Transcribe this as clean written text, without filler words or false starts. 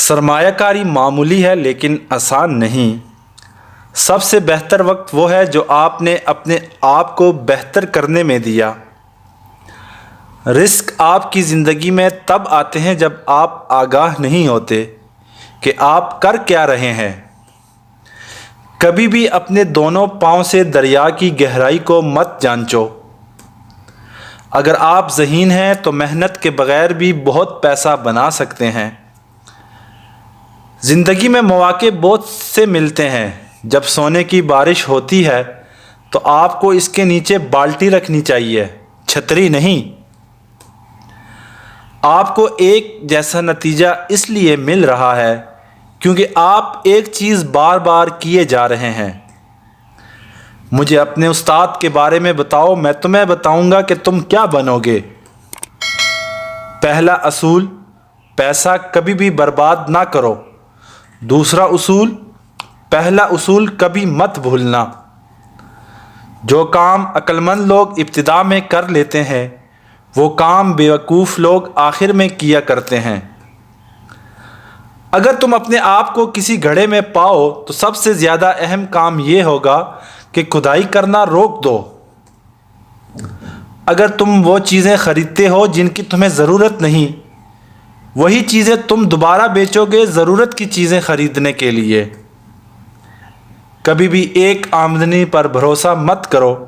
سرمایہ کاری معمولی ہے لیکن آسان نہیں۔ سب سے بہتر وقت وہ ہے جو آپ نے اپنے آپ کو بہتر کرنے میں دیا۔ رزق آپ کی زندگی میں تب آتے ہیں جب آپ آگاہ نہیں ہوتے کہ آپ کر کیا رہے ہیں۔ کبھی بھی اپنے دونوں پاؤں سے دریا کی گہرائی کو مت جانچو۔ اگر آپ ذہین ہیں تو محنت کے بغیر بھی بہت پیسہ بنا سکتے ہیں۔ زندگی میں مواقع بہت سے ملتے ہیں۔ جب سونے کی بارش ہوتی ہے تو آپ کو اس کے نیچے بالٹی رکھنی چاہیے، چھتری نہیں۔ آپ کو ایک جیسا نتیجہ اس لیے مل رہا ہے کیونکہ آپ ایک چیز بار بار کیے جا رہے ہیں۔ مجھے اپنے استاد کے بارے میں بتاؤ، میں تمہیں بتاؤں گا کہ تم کیا بنو گے۔ پہلا اصول، پیسہ کبھی بھی برباد نہ کرو۔ دوسرا اصول، پہلا اصول کبھی مت بھولنا۔ جو کام عقل مند لوگ ابتدا میں کر لیتے ہیں وہ کام بیوقوف لوگ آخر میں کیا کرتے ہیں۔ اگر تم اپنے آپ کو کسی گڑھے میں پاؤ تو سب سے زیادہ اہم کام یہ ہوگا کہ کھدائی کرنا روک دو۔ اگر تم وہ چیزیں خریدتے ہو جن کی تمہیں ضرورت نہیں، وہی چیزیں تم دوبارہ بیچو گے ضرورت کی چیزیں خریدنے کے لیے۔ کبھی بھی ایک آمدنی پر بھروسہ مت کرو،